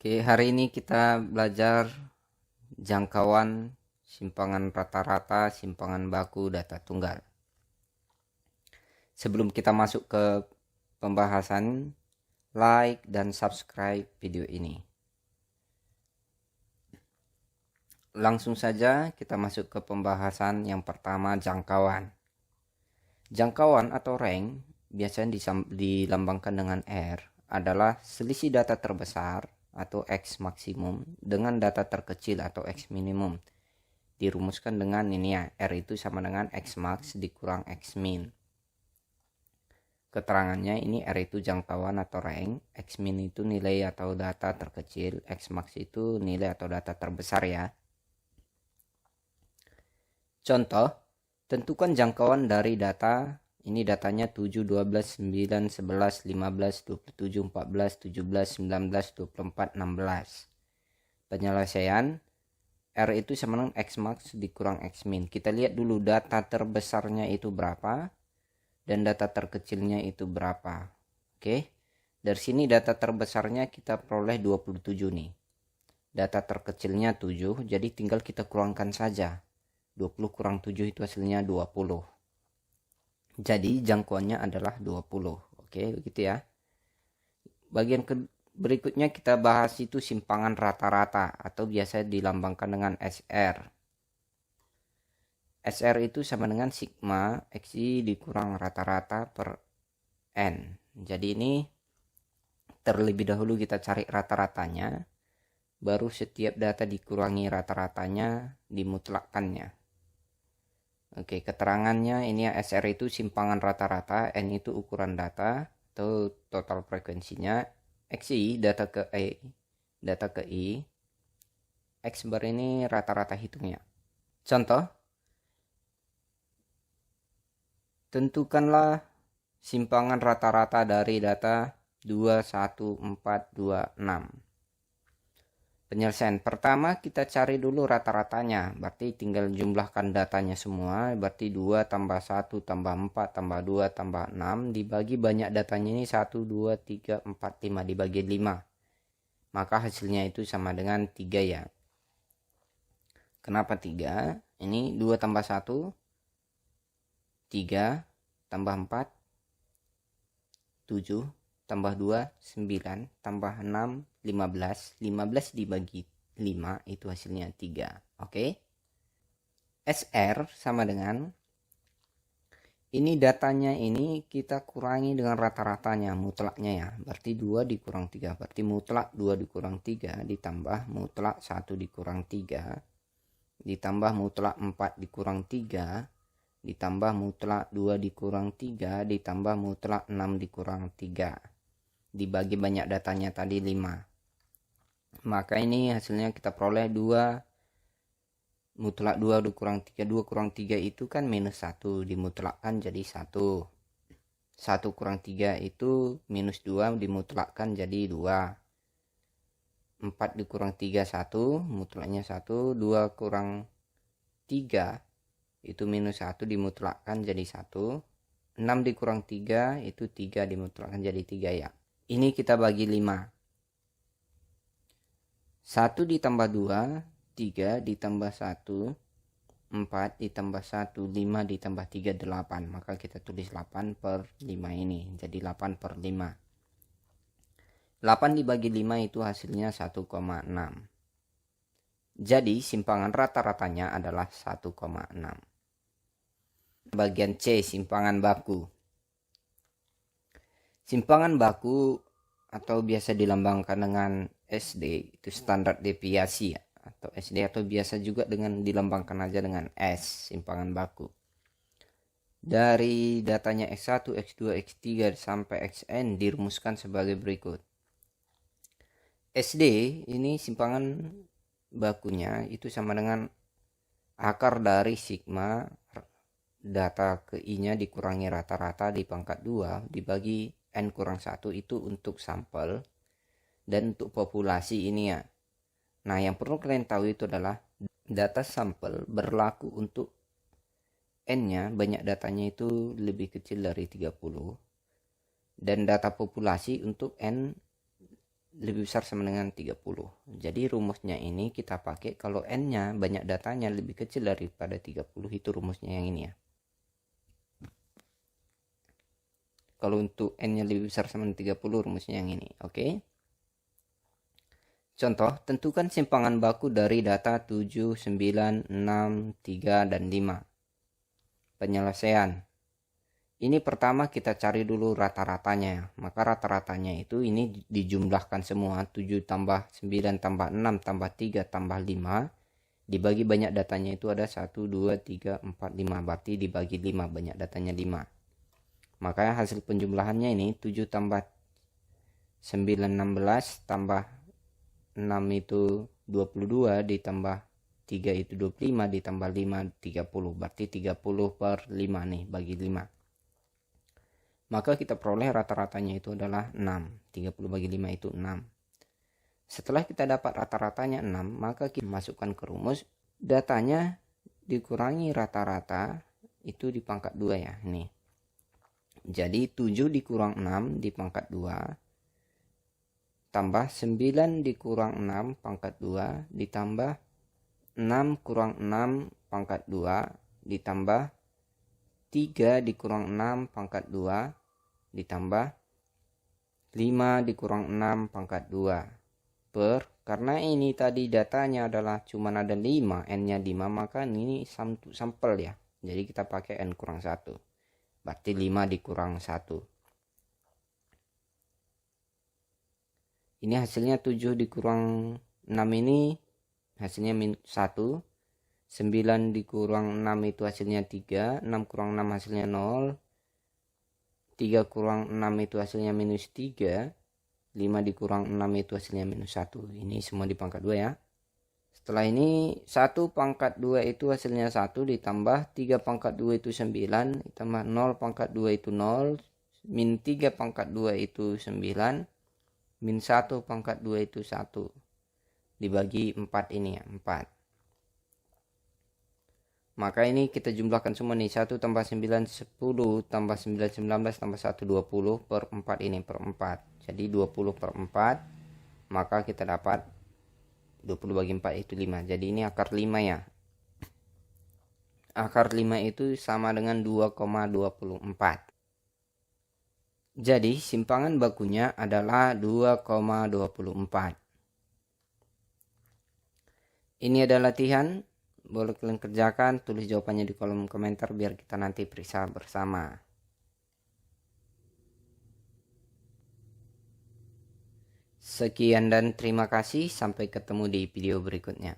Oke, hari ini kita belajar jangkauan simpangan rata-rata, simpangan baku, data tunggal. Sebelum kita masuk ke pembahasan, like dan subscribe video ini. Langsung saja kita masuk ke pembahasan yang pertama, jangkauan. Jangkauan atau rank biasanya dilambangkan dengan R adalah selisih data terbesar atau X maksimum dengan data terkecil atau X minimum. Dirumuskan dengan ini ya, R itu sama dengan X max dikurang X min. Keterangannya ini R itu jangkauan atau rank, X min itu nilai atau data terkecil, X max itu nilai atau data terbesar ya. Contoh, tentukan jangkauan dari data. Ini datanya 7, 12, 9, 11, 15, 27, 14, 17, 19, 24, 16. Penyelesaian R itu sama dengan X max dikurang X min. Kita lihat dulu data terbesarnya itu berapa dan data terkecilnya itu berapa. Oke. Dari sini data terbesarnya kita peroleh 27 nih. Data terkecilnya 7, jadi tinggal kita kurangkan saja. 20 kurang 7 itu hasilnya 20. Jadi jangkauannya adalah 20. Oke, begitu ya. Bagian berikutnya kita bahas itu simpangan rata-rata atau biasa dilambangkan dengan SR. SR itu sama dengan sigma XI dikurang rata-rata per N. Jadi ini terlebih dahulu kita cari rata-ratanya, baru setiap data dikurangi rata-ratanya dimutlakkannya. Oke, keterangannya ini ya, SR itu simpangan rata-rata, N itu ukuran data atau total frekuensinya, XI data ke I, X bar ini rata-rata hitungnya. Contoh, tentukanlah simpangan rata-rata dari data 2, 1, 4, 2, 6. Penyelesaian pertama kita cari dulu rata-ratanya, berarti tinggal jumlahkan datanya semua, berarti 2 tambah 1 tambah 4 tambah 2 tambah 6 dibagi banyak datanya ini 1, 2, 3, 4, 5 dibagi 5. Maka hasilnya itu sama dengan 3 ya. Kenapa 3? Ini 2 tambah 1, 3 tambah 4, 7 tambah 2, 9 tambah 6, 15 dibagi 5 itu hasilnya 3. Oke. SR sama dengan ini datanya ini kita kurangi dengan rata-ratanya mutlaknya ya. Berarti 2 dikurang 3. Berarti mutlak 2 dikurang 3 ditambah mutlak 1 dikurang 3 ditambah mutlak 4 dikurang 3 ditambah mutlak 2 dikurang 3 ditambah mutlak 6 dikurang 3 dibagi banyak datanya tadi 5. Maka ini hasilnya kita peroleh 2 mutlak 2 dikurang 3. 2 kurang 3 itu kan minus 1 dimutlakkan jadi 1. 1 kurang 3 itu minus 2 dimutlakkan jadi 2. 4 dikurang 3 1 mutlaknya 1. 2 kurang 3 itu minus 1 dimutlakkan jadi 1. 6 dikurang 3 itu 3 dimutlakkan jadi 3 ya. Ini kita bagi 5. 1 ditambah 2, 3 ditambah 1, 4 ditambah 1, 5 ditambah 3, 8. Maka kita tulis 8 per 5 ini. Jadi 8 per 5. 8 dibagi 5 itu hasilnya 1,6. Jadi simpangan rata-ratanya adalah 1,6. Bagian C, simpangan baku. Simpangan baku atau biasa dilambangkan dengan SD itu standar deviasi ya, atau SD atau biasa juga dengan dilambangkan aja dengan S, simpangan baku. Dari datanya X1, X2, X3 sampai Xn dirumuskan sebagai berikut. SD ini simpangan bakunya itu sama dengan akar dari sigma data ke I nya dikurangi rata-rata di pangkat 2 dibagi N kurang 1 itu untuk sampel dan untuk populasi ini ya. Nah, yang perlu kalian tahu itu adalah data sampel berlaku untuk N-nya, banyak datanya itu lebih kecil dari 30. Dan data populasi untuk N lebih besar sama dengan 30. Jadi rumusnya ini kita pakai kalau n-nya banyak datanya lebih kecil daripada 30, itu rumusnya yang ini ya. Kalau untuk n-nya lebih besar sama dengan 30, rumusnya yang ini. Oke. Contoh, tentukan simpangan baku dari data 7, 9, 6, 3, dan 5. Penyelesaian. Ini pertama kita cari dulu rata-ratanya. Maka rata-ratanya itu ini dijumlahkan semua. 7 tambah 9 tambah 6 tambah 3 tambah 5. Dibagi banyak datanya itu ada 1, 2, 3, 4, 5. Berarti dibagi 5. Banyak datanya 5. Maka hasil penjumlahannya ini 7 tambah 9 16 tambah 6 itu 22 ditambah 3 itu 25 ditambah 5 30. Berarti 30 per 5 nih bagi 5. Maka kita peroleh rata-ratanya itu adalah 6. 30 bagi 5 itu 6. Setelah kita dapat rata-ratanya 6, maka kita masukkan ke rumus. Datanya dikurangi rata-rata itu di pangkat 2 ya. Nih. Jadi 7 dikurang 6 di pangkat 2. Tambah 9 dikurang 6 pangkat 2. Ditambah 6 kurang 6 pangkat 2. Ditambah 3 dikurang 6 pangkat 2 ditambah 5 dikurang 6 pangkat 2 per, karena ini tadi datanya adalah cuma ada 5, n-nya 5, maka ini sampel ya. Jadi kita pakai n kurang 1. Berarti 5 dikurang 1. Ini hasilnya 7 dikurang 6 ini hasilnya 1. 9 dikurang 6 itu hasilnya 3. 6 kurang 6 hasilnya 0. 3 kurang 6 itu hasilnya minus 3. 5 dikurang 6 itu hasilnya minus 1. Ini semua di pangkat 2 ya. Setelah ini 1 pangkat 2 itu hasilnya 1 ditambah 3 pangkat 2 itu 9. Ditambah 0 pangkat 2 itu 0. Min 3 pangkat 2 itu 9. Min 1 pangkat 2 itu 1. Dibagi 4 ini ya, 4. Maka ini kita jumlahkan semua nih. 1 tambah 9 10 tambah 9 19 tambah 1 20 per 4 ini per 4. Jadi 20 per 4. Maka kita dapat 20 bagi 4 itu 5. Jadi ini akar 5 ya. Akar 5 itu sama dengan 2,24. Jadi simpangan bakunya adalah 2,24. Ini adalah latihan. Boleh kalian kerjakan, tulis jawabannya di kolom komentar biar kita nanti periksa bersama. Sekian dan terima kasih, sampai ketemu di video berikutnya.